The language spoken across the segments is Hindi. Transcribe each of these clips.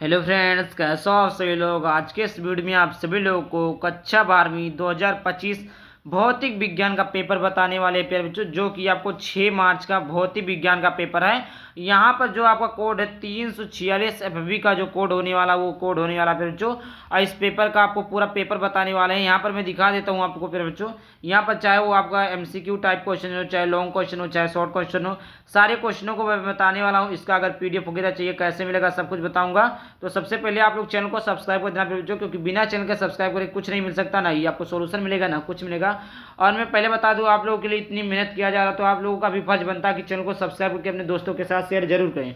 हेलो फ्रेंड्स, कैसे हो आप सभी लोग। आज के इस वीडियो में आप सभी लोगों को कक्षा 12वीं 2025 भौतिक विज्ञान का पेपर बताने वाले प्यारे बच्चों, जो कि आपको 6 मार्च का भौतिक विज्ञान का पेपर है। यहाँ पर जो आपका कोड है 346 FB का जो कोड होने वाला, वो कोड होने वाला प्यारे बच्चों। और इस पेपर का आपको पूरा पेपर बताने वाले हैं। यहाँ पर मैं दिखा देता हूँ आपको प्यारे बच्चों। यहाँ पर चाहे वो आपका MCQ टाइप क्वेश्चन हो, चाहे लॉन्ग क्वेश्चन हो, चाहे शॉर्ट क्वेश्चन हो, सारे क्वेश्चनों को मैं बताने वाला हूँ। इसका अगर PDF वगैरह चाहिए, कैसे मिलेगा, सब कुछ बताऊंगा। तो सबसे पहले आप लोग चैनल को सब्सक्राइब कर देना बच्चों, क्योंकि बिना चैनल के सब्सक्राइब करके कुछ नहीं मिल सकता, ना ही आपको सोल्यूशन मिलेगा, ना कुछ मिलेगा। और मैं पहले बता दूं, आप लोगों के लिए इतनी मेहनत किया जा रहा, तो आप लोगों का भी फर्ज बनता है कि चैनल को सब्सक्राइब करके अपने दोस्तों के साथ शेयर जरूर करें।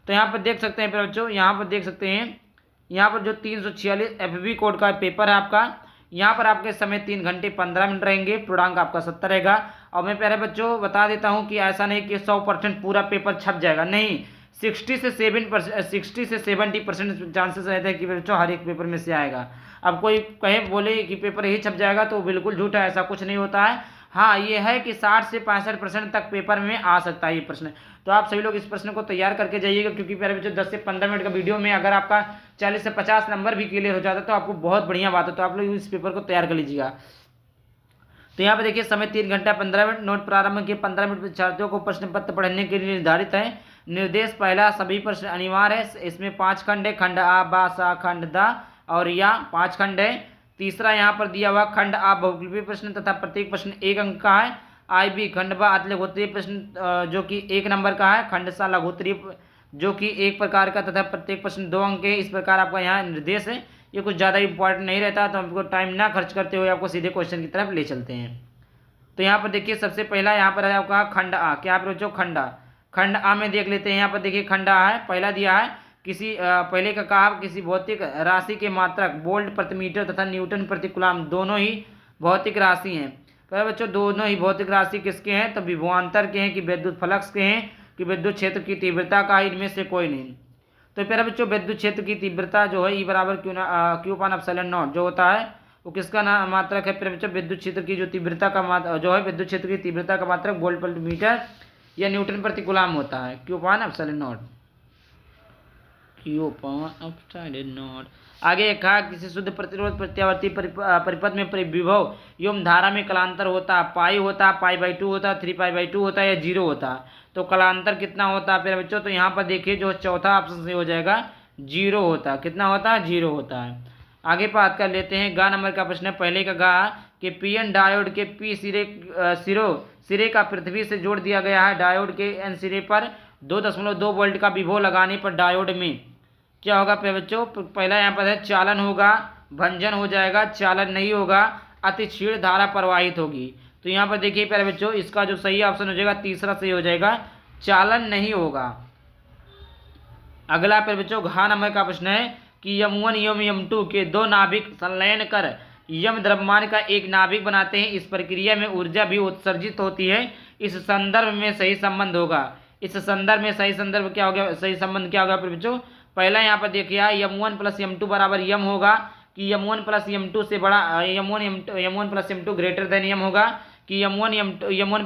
तो यहाँ पर देख सकते हैं बच्चों, यहाँ पर देख सकते हैं, यहाँ पर जो 346 FB कोड का पेपर है आपका, यहाँ पर आपके समय 3 घंटे 15 मिनट रहेंगे। पूर्णांक आपका 70 रहेगा। और मैं प्यारे बच्चों बता देता हूँ कि ऐसा नहीं कि 100% पूरा पेपर छप जाएगा, नहीं। 60 से 70% चांसेस रहते हैं कि बच्चों हर एक पेपर में से आएगा। अब कोई कहे बोले कि पेपर ही छप जाएगा, तो बिल्कुल झूठ है, ऐसा कुछ नहीं होता है। हाँ, ये है कि 60 से 65% तक पेपर में आ सकता है ये प्रश्न। तो आप सभी लोग इस प्रश्न को तैयार करके जाइएगा, क्योंकि प्यारे बच्चों 10 से 15 मिनट का वीडियो में अगर आपका 40 से 50 नंबर भी क्लियर हो जाता है तो आपको बहुत बढ़िया बात है। तो आप लोग इस पेपर को तैयार कर लीजिएगा। तो यहाँ पर देखिए, समय 3 घंटा 15 मिनट। नोट प्रारंभ के 15 मिनट विद्यार्थियों को प्रश्न पत्र पढ़ने के लिए निर्धारित है। निर्देश पहला, सभी प्रश्न अनिवार्य है। इसमें 5 खंड है, खंड आ, बा, सा, खंड दा और या 5 खंड है। तीसरा यहाँ पर दिया हुआ खंड आ बहुविकल्पीय प्रश्न तथा प्रत्येक प्रश्न 1 अंक का है। IB खंड बा अति लघुत्तरीय प्रश्न जो कि 1 नंबर का है। खंड सा लघुत्तरीय जो कि 1 प्रकार का तथा प्रत्येक प्रश्न 2 अंक के। इस प्रकार आपका यहाँ निर्देश है। ये कुछ ज़्यादा इंपॉर्टेंट नहीं रहता, तो हमको टाइम ना खर्च करते हुए आपको सीधे क्वेश्चन की तरफ ले चलते हैं। तो यहाँ पर देखिए, सबसे पहला यहाँ पर है आपका खंड आ। क्या आप बच्चों, खंड आ। खंड आ में देख लेते हैं। यहाँ पर देखिए, खंड आ है, पहला दिया है किसी पहले का कहा किसी भौतिक राशि के मात्रक वोल्ट प्रति मीटर तथा न्यूटन प्रति कूलम दोनों ही भौतिक राशि हैं। पर बच्चों दोनों ही भौतिक राशि किसके हैं, तो विभवांतर के हैं कि विद्युत फ्लक्स के हैं कि विद्युत क्षेत्र की तीव्रता का है, इनमें से कोई नहीं। तो प्यारे बच्चों, विद्युत क्षेत्र की तीव्रता जो है E बराबर क्यू पान एप्सिलॉन नॉट जो होता है, वो किसका नाम मात्रक है प्यारे बच्चों, विद्युत क्षेत्र की जो तीव्रता का जो है विद्युत क्षेत्र की तीव्रता का मात्रक वोल्ट प्रति मीटर या न्यूटन प्रति कूलम होता है। क्यू पान एप्सिलॉन नॉट, क्यू पान एप्सिलॉन नॉट। आगे कहा किसी शुद्ध प्रतिरोध प्रत्यावर्ती परिपथ में विभव एवं धारा में कलांतर होता है, पाई होता है, पाई/2 होता है, 3π/2 होता है या 0 होता है। तो कलांतर कितना होता है प्यारे बच्चों, तो यहाँ पर देखिए जो चौथा ऑप्शन से हो जाएगा 0 होता है। कितना होता है, 0 होता है। आगे बात कर लेते हैं, गा नंबर का प्रश्न है। पहले का गा कि PN डायोड के P सिरे का पृथ्वी से जोड़ दिया गया है। डायोड के N सिरे पर 2.2 वोल्ट का विभव लगाने पर डायोड में क्या होगा प्यारे बच्चों, पहला यहाँ पर है चालन होगा, भंजन हो जाएगा, चालन नहीं होगा, अति क्षीण धारा प्रवाहित होगी। तो यहाँ पर देखिए प्यारे बच्चों, इसका जो सही ऑप्शन हो जाएगा तीसरा सही हो जाएगा, चालन नहीं होगा। अगला प्यारे बच्चों, घ नंबर का प्रश्न है कि यम1 एवं यम2 के 2 नाभिक संलयन कर यम द्रव्यमान का एक नाभिक बनाते हैं। इस प्रक्रिया में ऊर्जा भी उत्सर्जित होती है। इस संदर्भ में सही संबंध होगा। इस संदर्भ में सही संदर्भ क्या हो गया, सही संबंध क्या होगा प्यारे बच्चों, पहला यहाँ पर देखिए M1 + M2 बराबर यम होगा कि M1 + M2 से बड़ा M1 + M2 greater then M होगा कि M1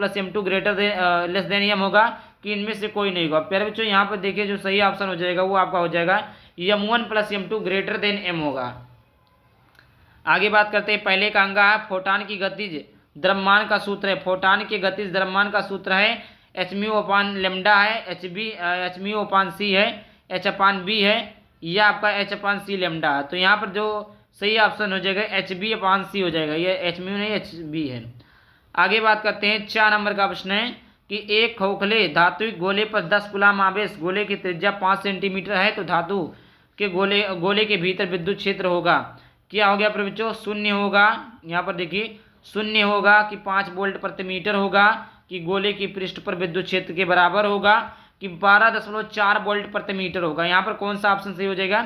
+ M2 greater than less than M होगा कि इनमें से कोई नहीं होगा। प्यारे बच्चों यहाँ पर देखिए जो सही ऑप्शन हो जाएगा वो आपका हो जाएगा M1 + M2 greater then M होगा। आगे बात करते हैं, पहले का अंगा है फोटान की गतिज द्रव्यमान का सूत्र है। फोटान के गतिज द्रव्यमान का सूत्र है hμ/λ है, hμ/c है, h/b है, यह आपका h/c लैम्डा है। तो यहाँ पर जो सही ऑप्शन हो जाएगा hb/c हो जाएगा, ये hμ नहीं hb है। आगे बात करते हैं, 4 नंबर का प्रश्न है कि एक खोखले धात्विक गोले पर 10 कूलम आवेश, गोले की त्रिज्या 5 सेंटीमीटर है, तो धातु के गोले के भीतर विद्युत क्षेत्र होगा। क्या हो गया प्यारे बच्चों, 0 होगा। यहाँ पर देखिए 0 होगा कि 5 वोल्ट प्रति मीटर होगा कि गोले की पृष्ठ पर विद्युत क्षेत्र के बराबर होगा कि 12.4 वोल्ट प्रति मीटर होगा। यहाँ पर कौन सा ऑप्शन सही हो जाएगा,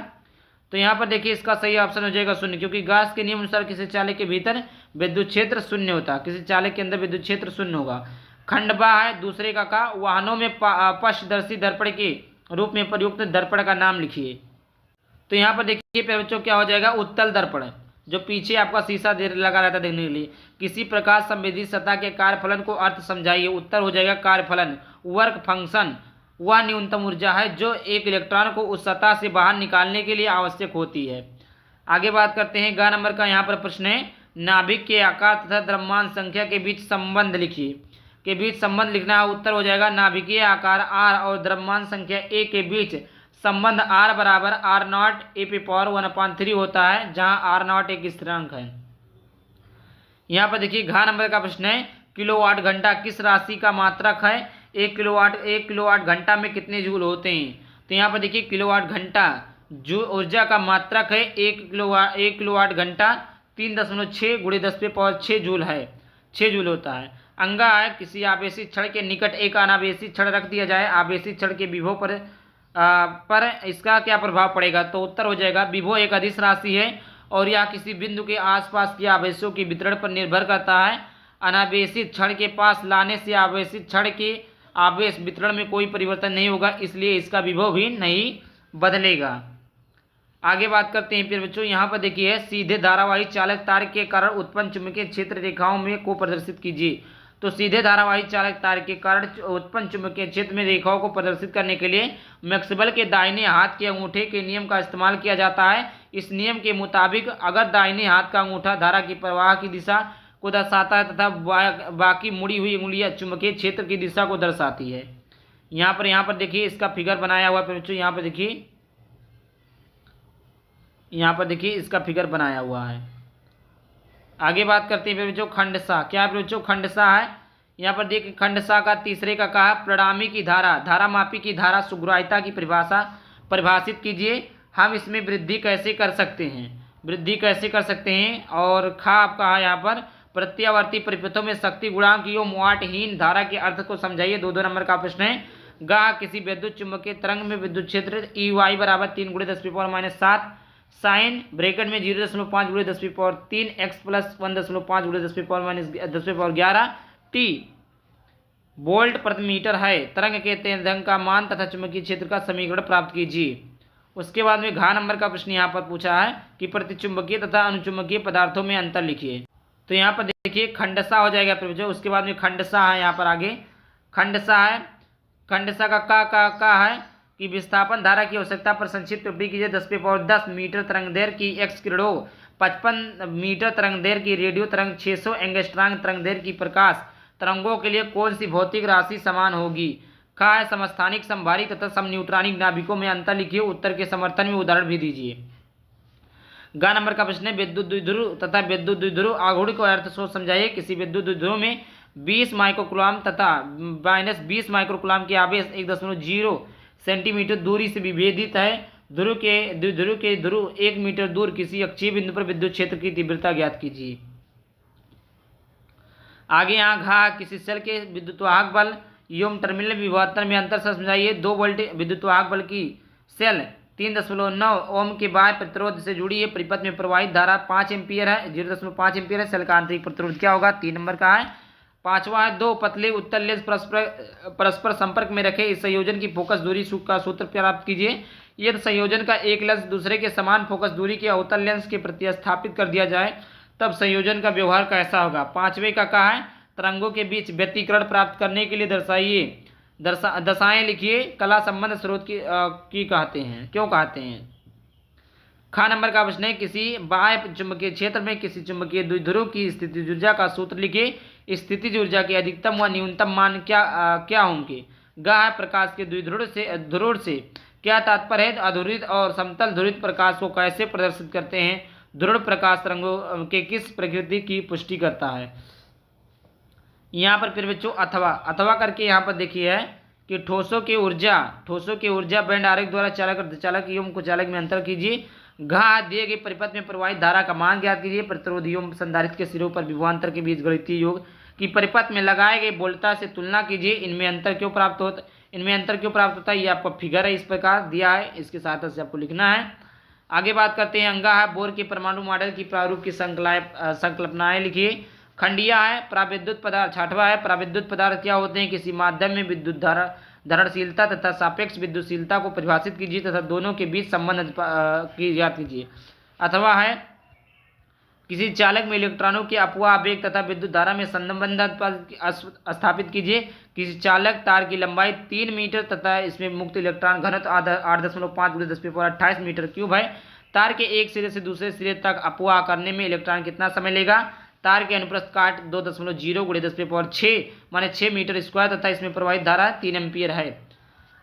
तो यहाँ पर देखिए इसका सही ऑप्शन हो जाएगा 0, क्योंकि गॉस के नियम अनुसार किसी चालक के भीतर विद्युत क्षेत्र 0 होता है, किसी चालक के अंदर विद्युत क्षेत्र 0 होगा। खंडबा है दूसरे का वाहनों में पक्षदर्शी दर्पण के रूप में प्रयुक्त दर्पण का नाम लिखिए। तो यहाँ पर देखिए प्यारे बच्चों क्या हो जाएगा, उत्तल दर्पण, जो पीछे आपका शीशा लगा रहता है देखने के लिए। किसी प्रकाश संवेदी सतह के कार्यफलन को अर्थ समझाइए। उत्तर हो जाएगा कार्यफलन, वर्क फंक्शन। वह न्यूनतम ऊर्जा है जो एक इलेक्ट्रॉन को उस सतह से बाहर निकालने के लिए आवश्यक होती है। आगे बात करते हैं ग नंबर का। यहाँ पर प्रश्न है, नाभिक के आकार तथा द्रव्यमान संख्या के बीच संबंध लिखिए। के बीच संबंध लिखना है। उत्तर हो जाएगा नाभिकीय आकार r और द्रव्यमान संख्या a के बीच संबंध r बराबर r नॉट a पे पावर 1/3 होता है, जहां r नॉट एक स्थिरांक है। यहाँ पर देखिए घ नंबर का प्रश्न है, किलोवाट घंटा किस राशि का मात्रक है? 1 किलोवाट घंटा में कितने जूल होते हैं? तो यहाँ पर देखिए किलोवाट घंटा जो ऊर्जा का मात्रक है 1 किलोवाट घंटा 3.6 गुणे 10⁻6 जूल है, 6 जूल होता है। अंगा है, किसी आवेशित छड़ के निकट एक अनावेशित छड़ रख दिया जाए, आवेशित छड़ के विभव पर इसका क्या प्रभाव पड़ेगा? तो उत्तर हो जाएगा विभव एक अदिश राशि है और यह किसी बिंदु के आसपास के आवेशों के वितरण पर निर्भर करता है। अनावेशित छड़ के पास लाने से आवेशित छड़ के आवेश वितरण में कोई परिवर्तन नहीं होगा, इसलिए इसका विभव भी नहीं बदलेगा। आगे बात करते हैं फिर बच्चों। यहाँ पर देखिए सीधे धारावाही चालक तार के कारण उत्पन्न चुंबकीय क्षेत्र रेखाओं में को प्रदर्शित कीजिए। तो सीधे धारावाही चालक तार के कारण उत्पन्न चुंबकीय क्षेत्र में रेखाओं को प्रदर्शित करने के लिए मैक्सवेल के दाहिने हाथ के अंगूठे के नियम का इस्तेमाल किया जाता है। इस नियम के मुताबिक अगर दाहिने हाथ का अंगूठा धारा की प्रवाह की दिशा को दर्शाता है तथा बाकी मुड़ी हुई उंगलियां चुंबकीय क्षेत्र की दिशा को दर्शाती है। यहाँ पर देखिए इसका फिगर बनाया हुआ है बच्चों। यहाँ पर देखिए इसका फिगर बनाया हुआ है। आगे बात करते हैं बच्चों खंडसा। क्या है बच्चों? खंडसा है। यहाँ पर देखिए खंडसा का तीसरे का कहा प्रणामी की धारामापी की धारा सुग्राह्यता की परिभाषित कीजिए। हम इसमें वृद्धि कैसे कर सकते हैं? और खा आपका है यहाँ पर प्रत्यावर्ती परिपथों में शक्ति गुणांक एवं वाटहीन धारा के अर्थ को समझाइए। 2 नंबर का प्रश्न है। गा किसी विद्युत चुम्बकीय तरंग में विद्युत क्षेत्र EY बराबर 3 × 10⁻⁷ साइन ब्रैकेट में 0.5 × 10⁻3 x प्लस 1.5 × 10⁻11 t वोल्ट प्रति मीटर है। तरंग के तरंग का मान तथा चुंबकीय क्षेत्र का समीकरण प्राप्त कीजिए। उसके बाद में घ नंबर का प्रश्न यहाँ पर पूछा है कि प्रतिचुंबकीय तथा अनुचुंबकीय पदार्थों में अंतर लिखिए। तो यहाँ पर देखिए खंडसा हो जाएगा फिर बच्चों। उसके बाद में खंडसा है। यहाँ पर आगे खंडसा है। खंडसा का है कि विस्थापन धारा की आवश्यकता पर संक्षिप्त टिप्पणी कीजिए। 10⁻10 मीटर तरंगदैर्घ्य की एक्स किरणों, 55 मीटर तरंगदैर्घ्य की रेडियो तरंग, 600 एंगस्ट्रॉम तरंगदैर्घ्य की प्रकाश तरंगों के लिए कौन सी भौतिक राशि समान होगी? का है समस्थानिक, समभारी तथा समन्यूट्रॉनिक नाभिकों में अंतर लिखिए। उत्तर के समर्थन में उदाहरण भी दीजिए। ग नंबर का प्रश्न है विद्युत द्विध्रुव तथा विद्युत द्विध्रुव आघूर्ण को अर्थ सोच समझाइए। किसी विद्युत द्विध्रुव में 20 माइक्रोकूलम तथा -20 माइक्रोकूलम के आवेश 1.0 सेंटीमीटर दूरी से विभेदित है। ध्रुव के ध्रुव 1 मीटर दूर किसी अक्षीय बिंदु पर विद्युत क्षेत्र की तीव्रता ज्ञात कीजिए। आगे यहाँ घा किसी सेल के विद्युतवाहक बल एवं टर्मिनल विभवांतर में अंतर समझाइए। 2 वोल्ट विद्युतवाहक बल की सेल 3.9 ओम के बाह्य प्रतिरोध से जुड़ी है। परिपथ में प्रवाहित धारा 5 एम्पीयर है, 0.5 एम्पीयर है। सेल का आंतरिक प्रतिरोध क्या होगा? 3 नंबर का है। 5वां है 2 पतले उत्तल लेंस परस्पर संपर्क में रखे इस संयोजन की फोकस दूरी का सूत्र प्राप्त कीजिए। यदि संयोजन का एक लेंस दूसरे के समान फोकस दूरी के अवतल लेंस के प्रतिस्थापित कर दिया जाए तब संयोजन का व्यवहार कैसा होगा? 5वें का कहा है तरंगों के बीच व्यतिकरण प्राप्त करने के लिए दशाएं लिखिए। कला संबंध स्रोत की कहते हैं, क्यों कहते हैं? ख नंबर का प्रश्न है किसी बाह्य चुंबकीय क्षेत्र में किसी चुंबकीय द्विध्रुव की स्थितिज ऊर्जा का सूत्र लिखिए। स्थितिज ऊर्जा के अधिकतम व न्यूनतम मान क्या होंगे? ग है प्रकाश के ध्रुव से क्या तात्पर्य है? अध्रुवित और समतल ध्रुवित प्रकाश को कैसे प्रदर्शित करते हैं? ध्रुव प्रकाश तरंगों के किस प्रकृति की पुष्टि करता है? यहाँ पर फिर बच्चों अथवा करके यहाँ पर देखिए है कि ठोसों की ऊर्जा बैंड आरेख द्वारा चालक एवं कुचालक में अंतर कीजिए। घा दिए गए परिपथ में प्रवाहित धारा का मान ज्ञात कीजिए। प्रतिरोध एवं संधारित्र के सिरों पर विभवांतर के बीच गणितीय योग की परिपथ में लगाए गए वोल्टता से तुलना कीजिए। इनमें अंतर क्यों प्राप्त होता है? ये आपका फिगर है, इस प्रकार दिया है, इसकी सहायता से आपको लिखना है। आगे बात करते हैं अंगा है बोर के परमाणु मॉडल की प्रारूप की संकल्पनाएं लिखिए। खंडिया है प्राविद्युत पदार्थ। 6वां है प्राविद्युत पदार्थ क्या होते हैं? किसी माध्यम में विद्युत धारणशीलता तथा सापेक्ष विद्युतशीलता को परिभाषित कीजिए तथा दोनों के बीच संबंध की ज्ञात कीजिए। अथवा है किसी चालक में इलेक्ट्रॉनों के अपवाह आवेग तथा विद्युत धारा में संबंध स्थापित कीजिए। किसी चालक तार की लंबाई 3 मीटर तथा इसमें मुक्त इलेक्ट्रॉन घनत्व 8.5 × 10⁻28 मीटर क्यूब है। तार के एक सिरे से दूसरे सिरे तक अपवाह करने में इलेक्ट्रॉन कितना समय लेगा? तार के अनुप्रस्थ काट 2.0 × 10⁻6 माने 6 मीटर स्क्वायर तथा इसमें प्रवाहित धारा 3 एम्पीयर है।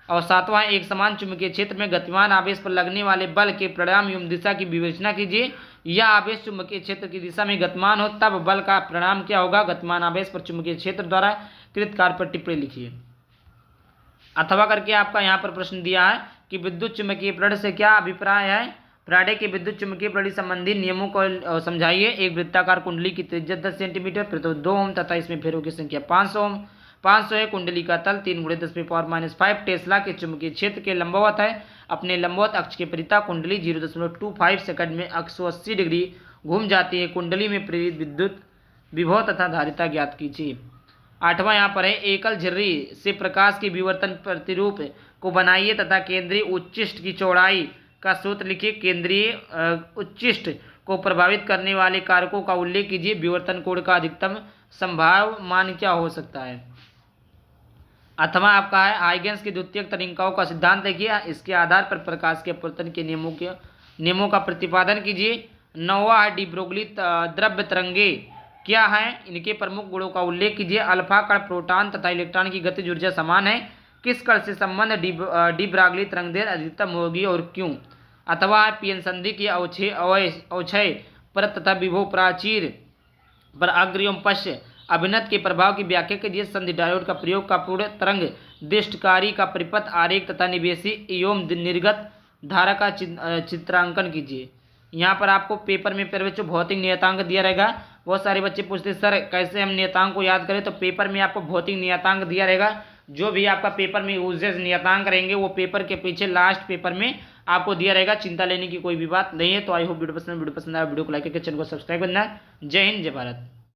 और 7वां, एक समान चुंबकीय क्षेत्र में गतिमान आवेश पर लगने वाले बल के परिणाम एवं दिशा की विवेचना कीजिए। यह आवेश चुंबकीय क्षेत्र की दिशा में गतिमान हो तब बल का परिणाम क्या होगा? गतिमान आवेश पर चुंबकीय क्षेत्र द्वारा कृत कार्य पर टिप्पणी लिखिए। अथवा करके आपका यहाँ पर प्रश्न दिया है कि विद्युत चुंबकीय प्रणि से क्या अभिप्राय है? फ्राडे के विद्युत चुंबकीय प्रणि संबंधी नियमों को समझाइए। एक वृत्ताकार कुंडली की त्रिज्या 10 सेंटीमीटर, पृथ्वी 2 ओम तथा इसमें फेरों की संख्या 500 ओम। 500 है। कुंडली का तल 3 × 10⁻⁵ टेस्ला के चुंबकीय क्षेत्र के लंबवत है। अपने लंबवत अक्ष के परिता कुंडली 0.25 सेकंड में 180 डिग्री घूम जाती है। कुंडली में प्रेरित विद्युत विभव तथा धारिता ज्ञात कीजिए। 8वां यहाँ पर है, एकल झिर्री से प्रकाश की विवर्तन प्रतिरूप को बनाइए तथा केंद्रीय उच्चिष्ट की चौड़ाई का सूत्र लिखिए। केंद्रीय उच्चिष्ट को प्रभावित करने वाले कारकों का उल्लेख कीजिए। विवर्तन कोण का अधिकतम संभाव्य मान क्या हो सकता है? अथवा आपका है, हाइगेंस की द्वितीयक तनिकाओं का सिद्धांत देखिए। इसके आधार पर प्रकाश के अपवर्तन के नियमों का प्रतिपादन कीजिए। 9वां है, डी ब्रोगली द्रव्य तरंगे क्या है? इनके प्रमुख गुणों का उल्लेख कीजिए। अल्फा कण प्रोटॉन तथा इलेक्ट्रॉन की गतिज ऊर्जा समान है। किस कण से संबंध डी ब्रोगली तरंगदैर्घ्य अधिकतम होगी और क्यों? अथवा पीएन संधि की अवक्षय परत तथा विभव प्राचीर पर अग्र एवं पश्च अभिनत के प्रभाव की व्याख्या कीजिए। संधि डायोड का प्रयोग का पूर्ण तरंग दिष्टकारी का परिपथ आरेख तथा निवेशी एवं निर्गत धारा का चित्रांकन कीजिए। यहाँ पर आपको पेपर में पहले बच्चों भौतिक नियतांक दिया रहेगा। बहुत सारे बच्चे पूछते सर कैसे हम नियतांक को याद करें, तो पेपर में आपको भौतिक नियतांक दिया रहेगा। जो भी आपका पेपर में यूजेस नियतांक रहेंगे वो पेपर के पीछे लास्ट पेपर में आपको दिया रहेगा। चिंता लेने की कोई भी बात नहीं है। तो आई होप वीडियो पसंद आया, वीडियो को लाइक करके चैनल को सब्सक्राइब करना। जय हिंद, जय भारत।